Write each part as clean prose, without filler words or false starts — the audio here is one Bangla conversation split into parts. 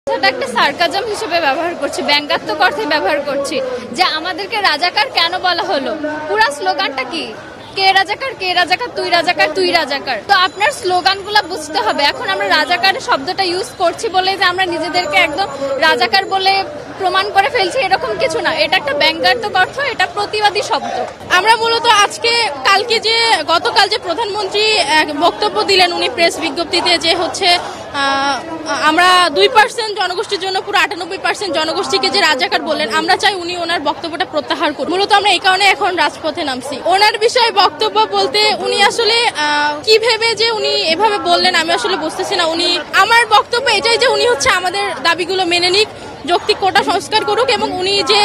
একটা সার্কাজম হিসেবে ব্যবহার করছি, ব্যঙ্গাত্মক অর্থে ব্যবহার করছি যে আমাদেরকে রাজাকার কেন বলা হলো। পুরো স্লোগানটা কি? কে রাজাকার, কে রাজাকার, তুই রাজাকার, তুই রাজাকার। তো আপনার স্লোগানগুলো বুঝতে হবে। এখন আমরা রাজাকার শব্দটা ইউজ করছি বলে যে আমরা নিজেদেরকে একদম রাজাকার বলে প্রমাণ করে ফেলছি, এরকম কিছু না। এটা একটা ব্যঙ্গাত্মক অর্থ, এটা প্রতিবাদী শব্দ। আমরা মূলত গতকাল যে প্রধানমন্ত্রী বক্তব্য দিলেন, উনি প্রেস বিজ্ঞপ্তিতে যে হচ্ছে আমরা 2% জনগোষ্ঠীর জন্য পুরো 98% জনগোষ্ঠীকে যে রাজাকার বললেন, আমরা চাই উনি ওনার বক্তব্যটা প্রত্যাহার করুন। মূলত আমরা এই কারণে এখন রাজপথে নামছি। ওনার বিষয়ে বক্তব্য বলতে উনি আসলে কি ভেবে যে উনি এভাবে বললেন আমি আসলে বুঝতেছি না। আমার বক্তব্য এটাই যে উনি হচ্ছে আমাদের দাবিগুলো মেনে নিক, যৌক্তিক কোটা সংস্কার করুক এবং উনি যে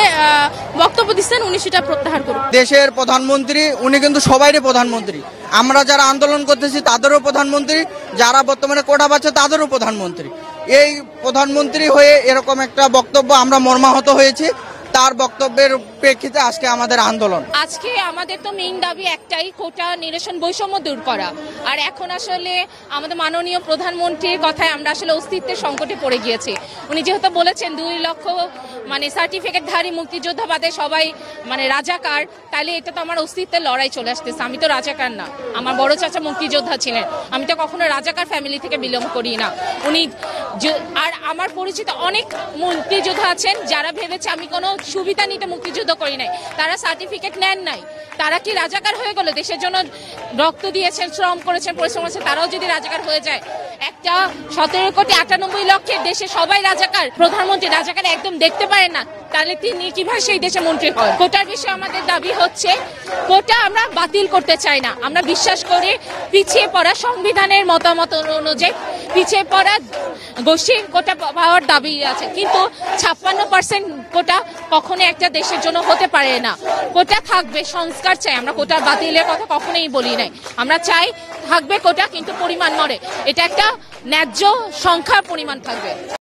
বক্তব্য দিচ্ছেন উনি সেটা প্রত্যাহার করুক। দেশের প্রধানমন্ত্রী উনি কিন্তু সবাইরই প্রধানমন্ত্রী। আমরা যারা আন্দোলন করতেছি তাদেরও প্রধানমন্ত্রী, যারা বর্তমানে কোটা পাচ্ছে তাদেরও প্রধানমন্ত্রী। এই প্রধানমন্ত্রী হয়ে এরকম একটা বক্তব্য আমরা মর্মাহত হয়েছি। তার বক্তব্যের প্রেক্ষিতে আজকে আমাদের আন্দোলন। আজকে আমাদের তো মেইন দাবি একটাই, কোটা নিরসন, বৈষম্য দূর করা। আর এখন আসলে আমাদের মাননীয় প্রধানমন্ত্রীর কথায় আমরা আসলে অস্তিত্বের সংকটে পড়ে গিয়েছি। উনি যেহেতু বলেছেন 2 লক্ষ সার্টিফিকেটধারী মুক্তিযোদ্ধা বাদে সবাই রাজাকার, তাহলে এটা তো আমার অস্তিত্বের লড়াই চলে আসতেছে। আমি তো রাজাকার না, আমার বড় চাচা মুক্তিযোদ্ধা ছিলেন, আমি তো কখনো রাজাকার ফ্যামিলি থেকে বিলং করি না। আর আমার পরিচিত অনেক মুক্তিযোদ্ধা আছেন যারা ভেবেছে আমি কোনো সুবিধা নিতে মুক্তিযুদ্ধ করি নাই, তারা সার্টিফিকেট নেন নাই, তারা কি রাজাকার হয়ে গেল? দেশের জন্য রক্ত দিয়েছেন, শ্রম করেছেন, পরিশ্রম করেছেন, তারাও যদি রাজাকার হয়ে যায়, একটা 17,98,00,000 দেশে সবাই রাজাকার, প্রধানমন্ত্রী রাজাকার একদম দেখতে পারেন না, তাহলে তিনি কিভাবে সেই দেশে মন্ত্রী হন? কোটার বিষয়ে আমাদের দাবি হচ্ছে কোটা আমরা বাতিল করতে চাই না। আমরা বিশ্বাস করি পিছিয়ে পড়া সংবিধানের মতামত অনুযায়ী পিছিয়ে পড়া গোষ্ঠীর কোটা পাওয়ার দাবি আছে, কিন্তু 56% কোটা কখনো একটা দেশের জন্য হতে পারে না। কোটা থাকবে, সংস্কার চাই আমরা, কোটা বাতিলের কথা কখনোই বলি নাই। আমরা চাই থাকবে কোটা, কিন্তু পরিমাণ নড়ে, এটা একটা ন্যায্য সংখ্যার পরিমাণ থাকবে।